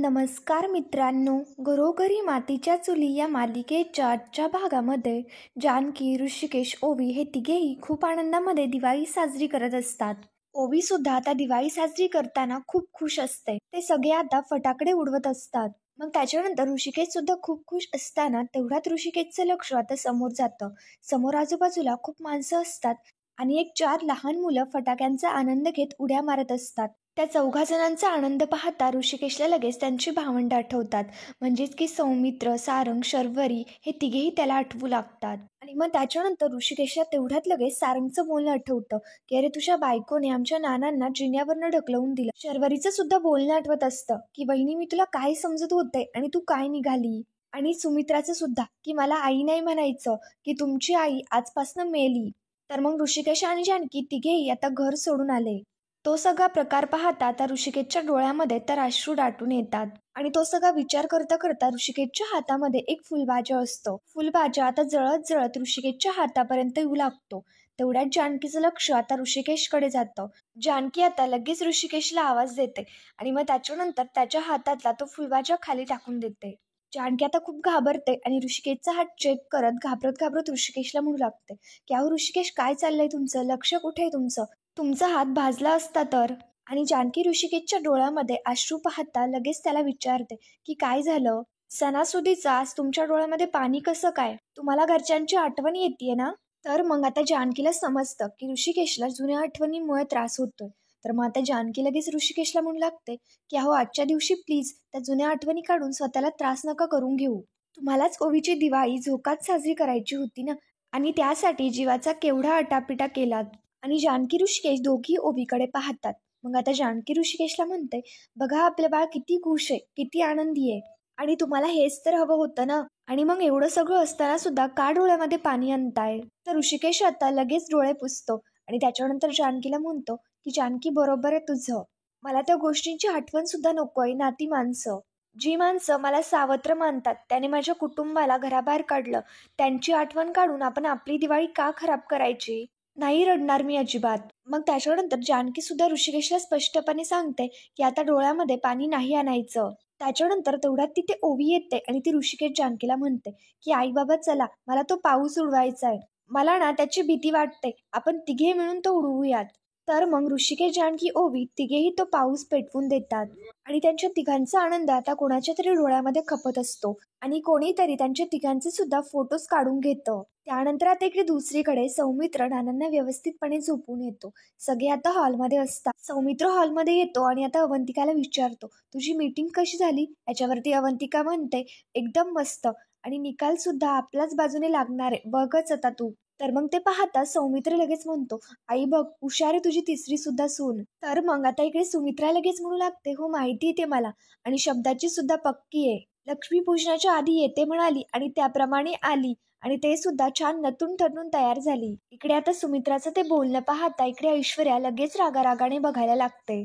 नमस्कार मित्रांनो, घरोघरी मातीच्या चुली या मालिकेच्या आजच्या भागामध्ये जानकी, ऋषिकेश, ओवी हे तिघेही खूप आनंदामध्ये दिवाळी साजरी करत असतात. ओवी सुद्धा आता दिवाळी साजरी करताना खूप खुश असते. ते सगळे आता फटाकडे उडवत असतात. मग त्याच्यानंतर ऋषिकेश सुद्धा खूप खुश असताना तेवढ्यात ऋषिकेशचं लक्ष आता समोर जातं. समोर आजूबाजूला खूप माणसं असतात आणि एक 4 लहान मुलं फटाक्यांचा आनंद घेत उड्या मारत असतात. त्या चौघा जणांचा आनंद पाहता ऋषिकेशला लगेच त्यांची भावंडं आठवतात. म्हणजेच की सौमित्र, सारंग, शर्वरी हे तिघेही त्याला आठवू लागतात. आणि मग त्याच्यानंतर ऋषिकेशला तेवढ्यात लगेच सारंगचं बोलणं आठवतं की अरे तुझ्या बायकोने आमच्या नानांना जिन्यावरनं ढकलवून दिलं. शर्वरीचं सुद्धा बोलणं आठवत असतं की बहिणी मी तुला काय समजत होते आणि तू काय निघाली. आणि सुमित्राचं सुद्धा की मला आई नाही म्हणायचं, की तुमची आई आजपासून मेली. तर मग ऋषिकेश आणि जानकी तिघेही आता घर सोडून आले. तो सगळा प्रकार पाहता आता ऋषिकेशच्या डोळ्यामध्ये तर अश्रू दाटून येतात. आणि तो सगळा विचार करता करता ऋषिकेशच्या हातामध्ये एक फुलबाजा असतो. फुलबाजा आता जळत जळत ऋषिकेशच्या हातापर्यंत येऊ लागतो. तेवढ्यात जानकीचं लक्ष आता ऋषिकेशकडे जातं. जानकी आता लगेच ऋषिकेशला आवाज देते आणि मग त्याच्यानंतर त्याच्या हातातला तो फुलबाजा खाली टाकून देते. जानकी आता खूप घाबरते आणि ऋषिकेशचा हात चेक करत घाबरत घाबरत ऋषिकेशला म्हणू लागते की अहो ऋषिकेश, काय चाललंय तुमचं? लक्ष कुठे आहे तुमचं? तुमचा हात भाजला असता तर. आणि जानकी ऋषिकेशच्या डोळ्यामध्ये अश्रू पाहता लगेच त्याला विचारते की काय झालं? सणासुदीचा आज तुमच्या डोळ्यामध्ये पाणी कसं काय? तुम्हाला घरच्यांची आठवण येते ना? तर मग आता जानकीला समजतं की ऋषिकेशला जुन्या आठवणींमुळे त्रास होतोय. तर मग आता जानकी लगेच ऋषिकेशला म्हणू लागते की अहो आजच्या दिवशी प्लीज त्या जुन्या आठवणी काढून स्वतःला त्रास नका करून घेऊ. तुम्हालाच ओवीची दिवाळी झोकात साजरी करायची होती ना, आणि त्यासाठी जीवाचा केवढा आटापिटा केलात. आणि जानकी ऋषिकेश दोघी ओवीकडे पाहतात. मग आता जानकी ऋषिकेशला म्हणते, बघा आपलं बाळ किती खुश आहे, किती आनंदी आहे. आणि तुम्हाला हेच तर हवं होतं ना. आणि मग एवढं सगळं असताना सुद्धा का डोळ्यामध्ये पाणी आणताय? तर ऋषिकेश आता लगेच डोळे पुसतो आणि त्याच्यानंतर जानकीला म्हणतो की जानकी, बरोबर आहे तुझं. मला त्या गोष्टींची आठवण सुद्धा नकोय ना. ती माणसं, जी माणसं मला सावत्र मानतात, त्याने माझ्या कुटुंबाला घराबाहेर काढलं, त्यांची आठवण काढून आपण आपली दिवाळी का खराब करायची? नाही रडणार मी अजिबात. मग त्याच्यानंतर जानकी सुद्धा ऋषिकेशला स्पष्टपणे सांगते की आता डोळ्यामध्ये पाणी नाही आणायचं. त्याच्यानंतर तेवढ्यात तिथे ओवी येते आणि ती ऋषिकेश जानकीला म्हणते की आई बाबा चला, मला तो पाऊस उडवायचा आहे. मला ना त्याची भीती वाटते, आपण तिघे मिळून तो उडवूयात. तर मग ऋषिकेश, जानकी, ओवी तिघेही तो पाऊस पेटवून देतात. आणि त्यांच्या तिघांचा आनंद आता कोणाच्या तरी डोळ्यामध्ये खपत असतो आणि कोणीतरी त्यांच्या तिघांचे सुद्धा फोटोज काढून घेतं. त्यानंतर आता इकडे दुसरीकडे सौमित्र नानांना व्यवस्थितपणे झोपून येतो. सगळे आता हॉलमध्ये असतात. सौमित्र हॉलमध्ये येतो आणि आता अवंतिकाला विचारतो, तुझी मीटिंग कशी झाली? याच्यावरती अवंतिका म्हणते, एकदम मस्त, आणि निकाल सुद्धा आपल्याच बाजूने लागणार आहे, बघच आता तू. तर मग ते पाहता सौमित्र लगेच म्हणतो, आई बघ, हुशार आहे तुझी तिसरी सुद्धा सून. तर मग आता इकडे सुमित्रा लगेच म्हणू लागते, हो माहिती आहे ते मला, आणि शब्दाची सुद्धा पक्की आहे. लक्ष्मीपूजनाच्या आधी येते म्हणाली आणि त्याप्रमाणे आली, आणि ते सुद्धा छान नटून थटून तयार झाली. इकडे आता सुमित्राचं ते बोलणं पाहता इकडे ऐश्वर्या लगेच रागारागाने बघायला लागते.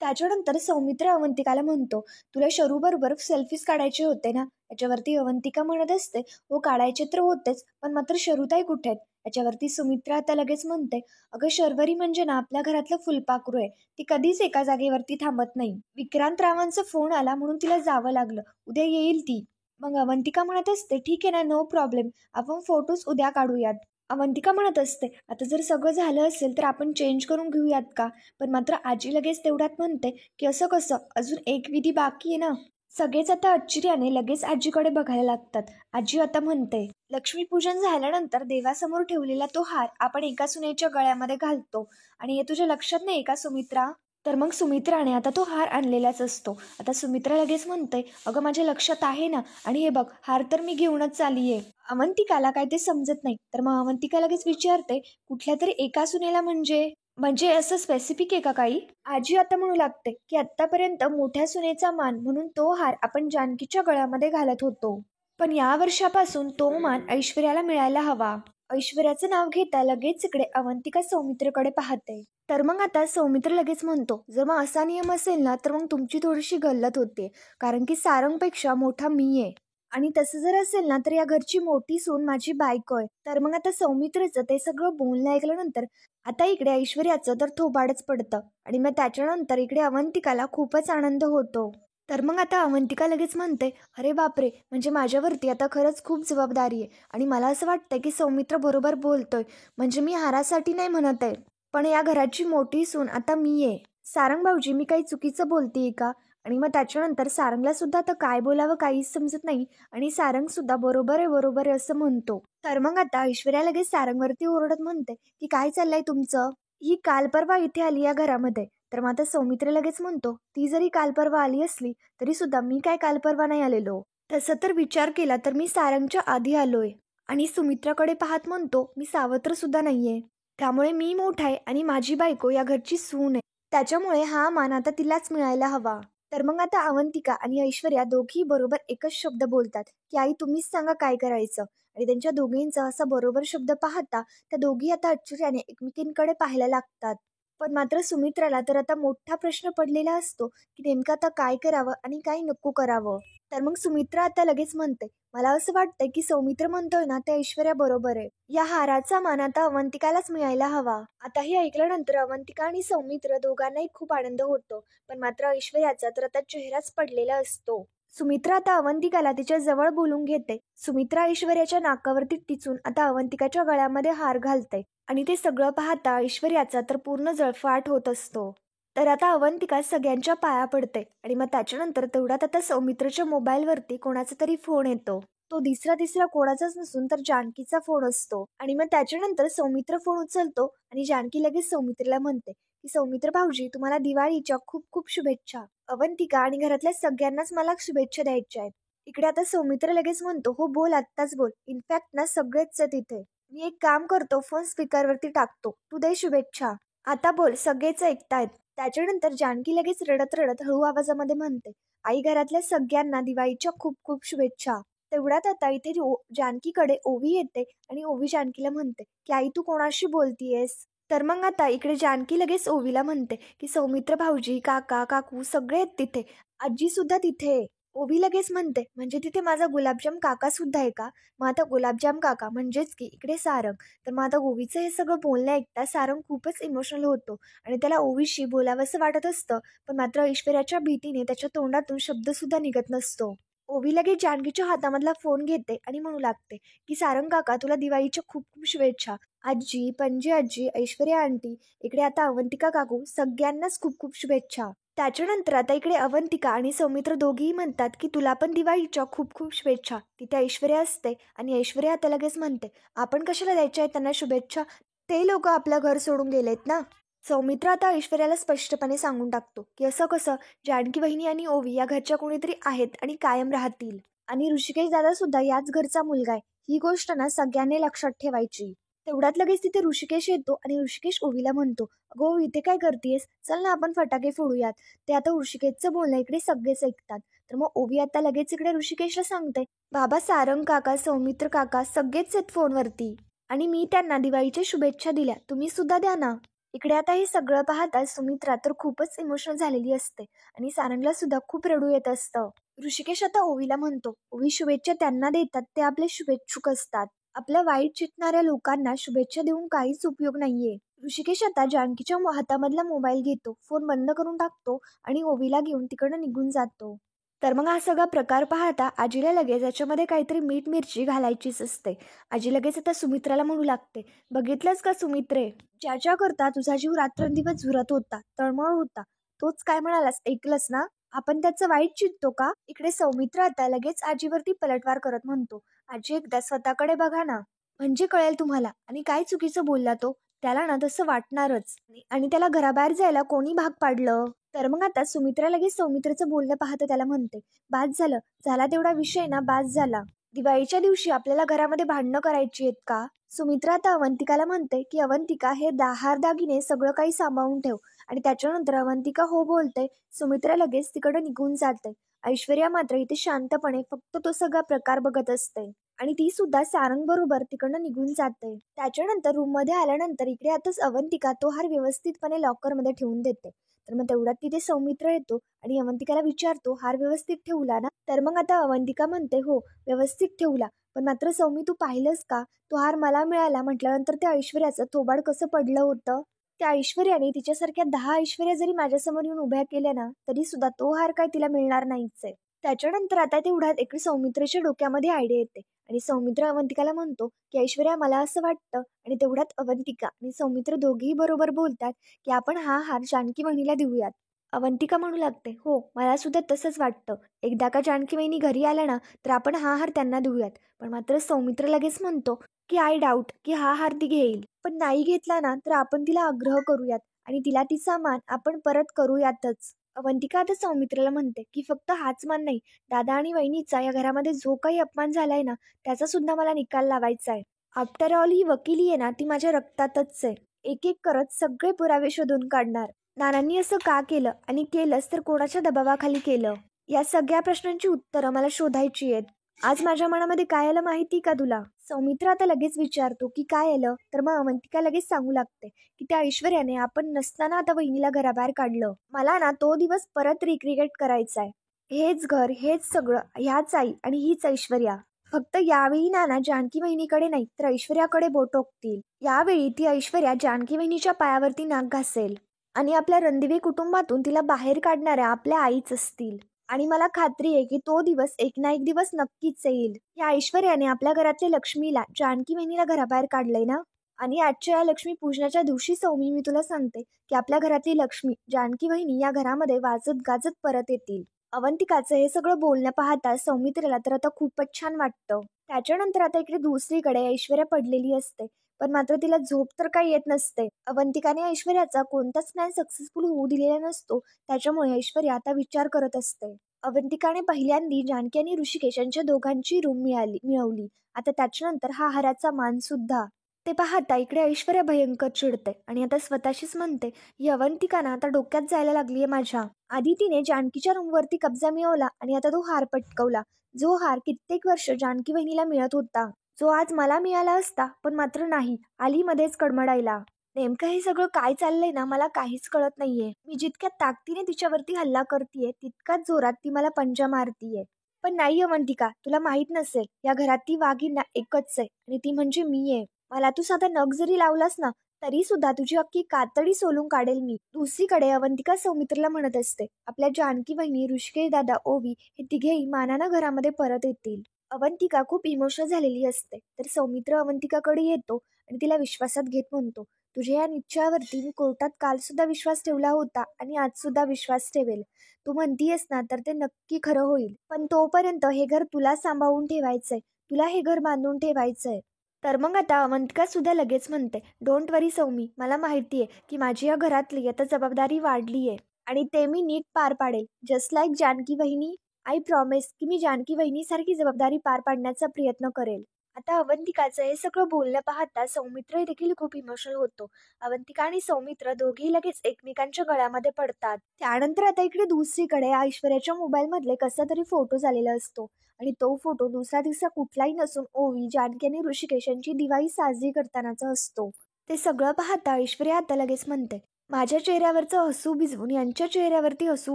त्याच्यानंतर सौमित्र अवंतिकाला म्हणतो, तुला शरू बरोबर सेल्फीज काढायचे होते ना? याच्यावरती अवंतिका म्हणत असते, हो काढायचे तर होतेच, पण मात्र शरूताई कुठे आहेत? याच्यावरती सुमित्रा आता लगेच म्हणते, अगं शर्वरी म्हणजे ना आपल्या घरातलं फुलपाखरू आहे. ती कधीच एका जागेवरती थांबत नाही. विक्रांत रावांचा फोन आला म्हणून तिला जावं लागलं, उद्या येईल ती. मग अवंतिका म्हणत असते, ठीक आहे ना, नो प्रॉब्लेम, आपण फोटोज उद्या काढूयात. अवंतिका म्हणत असते, आता जर सगळं झालं असेल तर आपण चेंज करून घेऊयात का? पण मात्र आजी लगेच तेवढ्यात म्हणते की असं कसं, अजून एक विधी बाकी आहे ना. सगळेच आता आश्चर्याने लगेच आजीकडे बघायला लागतात. आजी आता म्हणते, लक्ष्मीपूजन झाल्यानंतर देवासमोर ठेवलेला तो हार आपण एका सुनेच्या गळ्यामध्ये घालतो, आणि हे तुझ्या लक्षात नाही का सुमित्रा? तर मग सुमित्राने आता तो हार आणलेलाच असतो. आता सुमित्रा लगेच म्हणते, अगं माझ्या लक्षात आहे ना, आणि हे बघ हार तर मी घेऊनच चाललीये. अवंतिकाला काय ते समजत नाही. तर मग अवंतिका लगेच विचारते, कुठल्या तरी एका सुनेला म्हणजे म्हणजे असं स्पेसिफिक आहे का काही? आजी आता म्हणू लागते की आतापर्यंत मोठ्या सुनेचा मान म्हणून तो हार आपण जानकीच्या गळ्यामध्ये घालत होतो, पण या वर्षापासून तो मान ऐश्वर्याला मिळायला हवा. ऐश्वर्याचं नाव घेता लगेच इकडे अवंतिका सौमित्रकडे पाहते. तर मग आता सौमित्र लगेच म्हणतो, जर मग असा नियम असेल ना तर मग तुमची थोडीशी गल्लत होते, कारण की सारंगपेक्षा मोठा मी आहे. आणि तसं जर असेल ना तर या घरची मोठी सून माझी बायको आहे. तर मग आता सौमित्रचं ते सगळं बोलणं ऐकल्यानंतर आता इकडे ऐश्वर्याचं तर थोबाडच पडतं. आणि मग त्याच्यानंतर इकडे अवंतिकाला खूपच आनंद होतो. तर मग आता अवंतिका लगेच म्हणते, "अरे बापरे! म्हणजे माझ्यावरती आता खरंच खूप जबाबदारी आहे आणि मला असं वाटतंय की सौमित्र बरोबर बोलतोय. म्हणजे मी हारासाठी नाही म्हणत आहे, पण या घराची मोठी सून आता मी आहे. सारंग भाऊजी मी काही चुकीचं बोलतेय का?" आणि मग त्याच्यानंतर सारंगला सुद्धा आता काय बोलावं काहीच समजत नाही आणि सारंग सुद्धा "बरोबर आहे, बरोबर आहे" असं म्हणतो. तर मग आता ऐश्वर्या लगेच सारंगवरती ओरडत म्हणते, की "काय चाललंय तुमचं? ही काल परवा इथे आली या घरामध्ये." तर मग आता सौमित्र लगेच म्हणतो, "ती जरी काल परवा आली असली तरी सुद्धा मी काय काल परवा नाही आलेलो. तसं तर विचार केला तर मी सारंगच्या आधी आलोय." आणि सुमित्राकडे पाहत म्हणतो, "मी सावत्र सुद्धा नाहीये. त्यामुळे मी मोठा आहे आणि माझी बायको या घरची सून आहे. त्याच्यामुळे हा मान आता तिलाच मिळायला हवा." तर मग आता अवंतिका आणि ऐश्वर्या दोघी बरोबर एकच शब्द बोलतात, की "आई तुम्हीच सांगा काय करायचं?" आणि त्यांच्या दोघींचा असा बरोबर शब्द पाहता त्या दोघी आता आश्चर्याने एकमेकींकडे पाहायला लागतात. पण मात्र सुमित्राला तर आता मोठा प्रश्न पडलेला असतो, की नेमकं आता काय करावं आणि काय नको करावं. तर मग सुमित्रा आता लगेच म्हणते, "मला असं वाटतंय की सौमित्र म्हणतोय ना ते ऐश्वर्या बरोबर आहे. या हाराचा मान आता अवंतिकालाच मिळायला हवा." आता हे ऐकल्यानंतर अवंतिका आणि सौमित्र दोघांनाही खूप आनंद होतो. पण मात्र ऐश्वर्याचा तर आता चेहराच पडलेला असतो. सुमित्रा आता अवंतिकाला तिच्या जवळ बोलून घेते. सुमित्रा ऐश्वर्याच्या नाकावरती टिचून आता अवंतिकाच्या गळ्यामध्ये हार घालते. आणि ते सगळं पाहता ऐश्वर्याचा तर पूर्ण जळफाट होत असतो. तर आता अवंतिका सगळ्यांच्या पाया पडते आणि मग त्याच्यानंतर तेवढ्यात आता सौमित्रच्या मोबाईलवरती कोणाचा तरी फोन येतो. तो तिसरा तिसरा कोणाचाच नसून तर जानकीचा फोन असतो आणि मग त्याच्यानंतर सौमित्र फोन उचलतो आणि जानकी लगेच सौमित्रला म्हणते, की "सौमित्र भाऊजी तुम्हाला दिवाळीच्या खूप खूप शुभेच्छा. अवंतिका आणि घरातल्या सगळ्यांनाच मला शुभेच्छा द्यायच्या आहेत." इकडे आता सौमित्र लगेच म्हणतो, "हो बोल आत्ताच बोल. इनफॅक्ट ना सगळेच आहेत इथे. मी एक काम करतो फोन स्पीकरवरती टाकतो. तू दे शुभेच्छा. आता बोल सगळेच ऐकतायत." त्याच्यानंतर जानकी लगेच रडत रडत हळू आवाजामध्ये म्हणते, "आई घरातल्या सगळ्यांना दिवाळीच्या खूप खूप शुभेच्छा." तेवढ्यात आता इथे जानकीकडे ओवी येते आणि ओवी जानकीला म्हणते, की "आई तू कोणाशी बोलतीयेस?" तर मग आता इकडे जानकी लगेच ओवीला म्हणते, की "सौमित्र भाऊजी, काका, काकू सगळे आहेत तिथे. आजी सुद्धा तिथे आहे." ओवी लगेच म्हणते, "म्हणजे तिथे माझा गुलाबजाम काका सुद्धा आहे का?" मग आता गुलाबजाम काका म्हणजेच की इकडे सारंग. तर मग आता ओवीचं हे सगळं बोलणं ऐकता सारंग खूपच इमोशनल होतो आणि त्याला ओवीशी बोलावंसं वाटत असतं. पण मात्र ऐश्वर्याच्या भीतीने त्याच्या तोंडातून शब्द सुद्धा निघत नसतो. ओवी लगेच जानकीच्या हातामधला फोन घेते आणि म्हणू लागते, की "सारंग काका तुला दिवाळीच्या खूप खूप शुभेच्छा. आजी, पणजी आजी, ऐश्वर्या आंटी, इकडे आता अवंतिका काकू सगळ्यांनाच खूप खूप शुभेच्छा." त्याच्यानंतर आता इकडे अवंतिका आणि सौमित्र दोघेही म्हणतात, की "तुला पण दिवाळीच्या खूप खूप शुभेच्छा." तिथे ऐश्वर्या असते आणि ऐश्वर्या आता लगेच म्हणते, "आपण कशाला द्यायच्या आहेत त्यांना शुभेच्छा? ते लोक आपलं घर सोडून गेलेत ना." सौमित्र आता ऐश्वर्याला स्पष्टपणे सांगून टाकतो, की "असं कसं? जानकी वहिनी आणि ओवी या घरच्या कोणीतरी आहेत आणि कायम राहतील. आणि ऋषिकेश दादा सुद्धा याच घरचा मुलगा आहे. ही गोष्ट ना सगळ्यांनी लक्षात ठेवायची." तेवढ्यात लगेच तिथे ऋषिकेश येतो आणि ऋषिकेश ओवीला म्हणतो, "अगं ओवी इथे काय करतेस? चल ना आपण फटाके फोडूयात." ते आता ऋषिकेशचं बोलणं इकडे सगळेच ऐकतात. तर मग ओवी आता लगेच इकडे ऋषिकेशला सांगते, "बाबा सारंग काका, सौमित्र काका सगळेच आहेत फोनवरती आणि मी त्यांना दिवाळीच्या शुभेच्छा दिल्या. तुम्ही सुद्धा द्या ना." इकडे आता हे सगळं पाहता सुमित्रा तर खूपच इमोशनल झालेली असते आणि सारंगला सुद्धा खूप रडू येत असतं. ऋषिकेश आता ओवीला म्हणतो, "ओवी शुभेच्छा त्यांना देतात ते आपले शुभेच्छुक असतात. आपल्या वाईट चितणाऱ्या लोकांना शुभेच्छा देऊन काहीच उपयोग नाहीये." ऋषिकेश आता जानकीच्या हातामधला मोबाईल घेतो, फोन बंद करून टाकतो आणि ओवीला घेऊन तिकडं निघून जातो. तर मग हा सगळा प्रकार पाहता आजीला लगेच याच्यामध्ये काहीतरी मीठ मिरची घालायचीच असते. आजी लगेच आता सुमित्राला म्हणू लागते, "बघितलंस का सुमित्रे, ज्याच्याकरता तुझा जीव रात्रंदिवस झुरत होता, तळमळ होता, तोच काय म्हणालास ऐकलंस ना? आपण त्याचं वाईट चिंततो का?" इकडे सौमित्र आता लगेच आजीवरती पलटवार करत म्हणतो, "आजी एकदा स्वतःकडे बघा ना, म्हणजे कळेल तुम्हाला. आणि काय चुकीचं बोलला तो, त्याला ना तसं वाटणारच आणि त्याला घराबाहेर जायला कोणी भाग पाडलं?" तर मग आता सुमित्रा लगेच सौमित्रचं बोलणं पाहतं त्याला म्हणते, "बास झालं, झाला तेवढा विषय ना बास झाला. दिवाळीच्या दिवशी आपल्याला घरामध्ये भांडणं करायची आहेत का?" सुमित्रा आता अवंतिकाला म्हणते, की "अवंतिका हे हार दागिने सगळं काही सांभाळून ठेव." आणि त्याच्यानंतर अवंतिका हो बोलते. सुमित्रा लगेच तिकडे निघून जाते. ऐश्वर्या मात्र इथे शांतपणे फक्त तो सगळा प्रकार बघत असते आणि ती सुद्धा सारंग बरोबर तिकडनं निघून जाते. त्याच्यानंतर रूम मध्ये आल्यानंतर इकडे आताच अवंतिका तो हार व्यवस्थितपणे लॉकरमध्ये ठेवून देते. तर मग तेवढ्यात तिथे सौमित्र येतो आणि अवंतिकाला विचारतो, "हार व्यवस्थित ठेवला ना?" तर मग आता अवंतिका म्हणते, "हो व्यवस्थित ठेवला. पण मात्र सौमी तू पाहिलंस का? तो हार मला मिळाला म्हटल्यानंतर त्या ऐश्वर्याचं थोबाड कसं पडलं होतं." त्या ऐश्वर्याने तिच्यासारख्या 10 ऐश्वर्या जरी माझ्यासमोर येऊन उभ्या केल्या ना, तरी सुद्धा तो हार काय तिला मिळणार नाहीच आहे. त्याच्यानंतर आता तेवढ्यात इकडे सौमित्रेच्या डोक्यामध्ये आयडिया येते आणि सौमित्र अवंतिकाला म्हणतो की ऐश्वर्या मला असं वाटतं, आणि तेवढ्यात अवंतिका आणि सौमित्र दोघेही बरोबर बोलतात की आपण हा हार जानकी वहिनीला देऊयात. अवंतिका म्हणू लागते, हो मला सुद्धा तसंच वाटतं. एकदा का जानकी वहिनी घरी आल्या ना, तर आपण हा हार त्यांना देऊयात. पण मात्र सौमित्र लगेच म्हणतो की आय डाऊट की हा हार ती घेईल. पण नाही घेतला ना, तर आपण तिला आग्रह करूयात आणि तिला तिचा मान आपण परत करूयातच. अवंतिका आता सौमित्राला म्हणते की फक्त हाच मान नाही, दादा आणि वहिनीचा या घरामध्ये जो काही अपमान झालाय ना, त्याचा सुद्धा मला निकाल लावायचा आहे. आफ्टर ऑल ही वकिली आहे ना, ती माझ्या रक्तातच आहे. एक एक करत सगळे पुरावे शोधून काढणार. नानांनी असं का केलं आणि केलंच तर कोणाच्या दबावाखाली केलं, या सगळ्या प्रश्नांची उत्तरं मला शोधायची आहेत. आज माझ्या मनामध्ये काय आलं माहिती का तुला? सौमित्र आता लगेच विचारतो की काय आलं, तर मग अवंतिका लगेच सांगू लागते की त्या ऐश्वर्याने आपण नसताना आता वहिनीला घराबाहेर काढलं. मला ना तो दिवस परत रिक्रिएट करायचा आहे. हेच घर, हेच सगळं, ह्याच आई आणि हीच ऐश्वर्या. फक्त यावेळी नाना जानकी वहिनीकडे नाही तर ऐश्वर्याकडे बोट टोकतील. यावेळी ती ऐश्वर्या जानकी वहिनीच्या पायावरती नाक घासेल आणि आपल्या रणदिवे कुटुंबातून तिला बाहेर काढणाऱ्या आपल्या आईच असतील. आणि मला खात्री आहे की तो दिवस एक ना एक दिवस नक्कीच येईल. या ऐश्वर्याने आपल्या घरातल्या लक्ष्मीला जानकी वहिनीला घराबाहेर काढलंय ना, आणि आजच्या या लक्ष्मी पूजनाच्या दिवशी सौमी मी तुला सांगते की आपल्या घरातली लक्ष्मी जानकी वहिनी या घरामध्ये वाजत गाजत परत येतील. अवंतिकाचं हे सगळं बोलणं पाहता सौमित्रेला तर आता खूपच छान वाटतं. त्याच्यानंतर आता इकडे दुसरीकडे ऐश्वर्या पडलेली असते, पण मात्र तिला झोप तर काही येत नसते. अवंतिकाने ऐश्वर्याचा कोणताच प्लॅन सक्सेसफुल होऊ दिलेला नसतो, त्याच्यामुळे ऐश्वर्या आता विचार करत असते. अवंतिकाने पहिल्यांदी जानकी आणि ऋषिकेश यांच्या दोघांची रूम मिळवली. आता त्याच्यानंतर हा हाराचा मान सुद्धा. ते पाहता इकडे ऐश्वर्या भयंकर चिडते आणि आता स्वतःशीच म्हणते, ही अवंतिका ना आता डोक्यात जायला लागलीये माझ्या. आधी तिने जानकीच्या रूमवरती कब्जा मिळवला आणि आता तो हार पटकवला, जो हार कित्येक वर्ष जानकी वहिनीला मिळत होता, जो आज मला मिळाला असता, पण मात्र नाही, आली मध्येच कडमडायला. नेमकं हे सगळं काय चाललंय ना, मला काहीच कळत नाहीये. मी जितक्या ताकदीने तिच्यावरती हल्ला करतीये तितकाच जोरात ती मला पंजा मारतीये. पण नाही अवंतिका, तुला माहित नसेल, या घरात ती वाघीण ना एकच आहे आणि ती म्हणजे मी आहे. मला तू साधा नख जरी लावलास ना, तरी सुद्धा तुझी अख्खी कातडी सोलून काढेल मी. दुसरीकडे अवंतिका सौमित्रला म्हणत असते, आपल्या जानकी वहिनी, ऋषिकेश दादा, ओवी हे तिघेही मानानं घरामध्ये परत येतील. अवंतिका खूप इमोशनल झालेली असते, तर सौमित्र अवंतिकाकडे येतो आणि तिला विश्वासात घेत म्हणतो, तुझ्या या निश्चयावरती मी कोर्टात काल सुद्धा विश्वास ठेवला होता आणि आज सुद्धा विश्वास ठेवेल. तू म्हणतीयस ना, तर ते नक्की खरं होईल. पण तोपर्यंत हे घर तुला सांभाळून ठेवायचंय, तुला हे घर बांधून ठेवायचंय. तर मग आता अवंतिका सुद्धा लगेच म्हणते, डोंट वरी सौमी, मला माहितीये की माझी या घरातली आता जबाबदारी वाढली आहे आणि ते मी नीट पार पाडेल. जस्ट लाईक जानकी वहिनी, आय प्रॉमिस की मी जानकी वहिनीसारखी जबाबदारी पार पाडण्याचा प्रयत्न करेल. आता अवंतिकाचं हे सगळं बोलणं पाहता सौमित्र देखील खूप इमोशनल होतो. अवंतिका आणि सौमित्र दोघेही लगेच एकमेकांच्या गळ्यामध्ये पडतात. त्यानंतर आता इकडे दुसरीकडे ऐश्वर्याच्या मोबाईल मधले कसा तरी फोटो झालेला असतो आणि तो फोटो दुसरा दिवसा कुठलाही नसून ओवी, जानकी आणि ऋषिकेश यांची दिवाळी साजरी करतानाचा असतो. ते सगळं पाहता ऐश्वर्या आता लगेच म्हणते, माझ्या चेहऱ्यावरचं हसू भिजवून यांच्या चेहऱ्यावरती हसू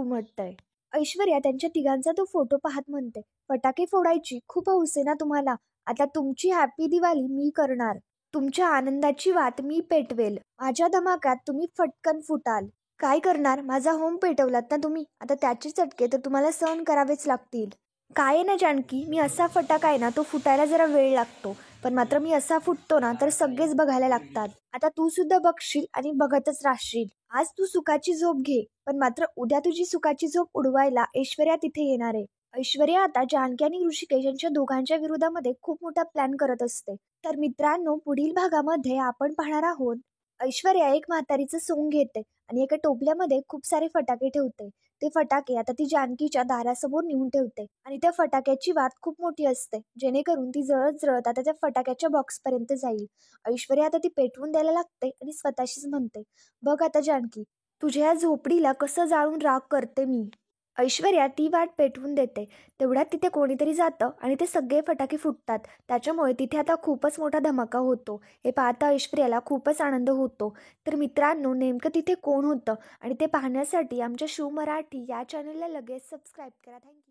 उमटतंय. ऐश्वर्या त्यांच्या तिघांचा तो फोटो पाहत म्हणते, फटाके फोडायची खूप हौस आहे ना तुम्हाला. आता तुमची हॅपी दिवाळी मी करणार. तुमच्या आनंदाची वात मी पेटवेल. माझ्या धमाक्यात तुम्ही फटकन फुटाल. काय करणार, माझा होम पेटवलात ना तुम्ही, आता त्याचे चटके तर तुम्हाला सहन करावेच लागतील. काय आहे ना जानकी, मी असा फटाका आहे ना, तो फुटायला जरा वेळ लागतो, पण मात्र मी असा फुटतो ना तर सगळेच बघायला लागतात. आता तू सुद्धा बघशील आणि बघतच राहशील. आज तू सुखाची झोप घे, पण मात्र उद्या तुझी सुखाची झोप उडवायला ऐश्वर्या तिथे येणार आहे. ऐश्वर्या आता जानकी आणि ऋषिकेश यांच्या दोघांच्या विरोधामध्ये खूप मोठा प्लॅन करत असते. तर मित्रांनो, पुढील भागामध्ये आपण पाहणार आहोत, ऐश्वर्या एक म्हातारीचं सोंग घेते आणि एका टोपल्यामध्ये खूप सारे फटाके ठेवते. ते फटाके आता ती जानकीच्या दारासमोर नेऊन ठेवते आणि त्या फटाक्याची वात खूप मोठी असते, जेणेकरून ती जळत जळत आता त्या फटाक्याच्या बॉक्स पर्यंत जाईल. ऐश्वर्या आता ती पेटवून द्यायला लागते आणि स्वतःशीच म्हणते, बघ आता जानकी, तुझ्या या झोपडीला कसं जाळून राख करते मी. ऐश्वर्या ती वाट पेटवून देते. तेवढ्यात तिथे कोणीतरी जातं आणि ते सगळे फटाके फुटतात. त्याच्यामुळे तिथे आता खूपच मोठा धमाका होतो. हे पाहता ऐश्वर्याला खूपच आनंद होतो. तर मित्रांनो, नेमकं तिथे कोण होतं आणि ते पाहण्यासाठी आमच्या शिव मराठी या चॅनलला लगेच सबस्क्राईब करा. थँक्यू.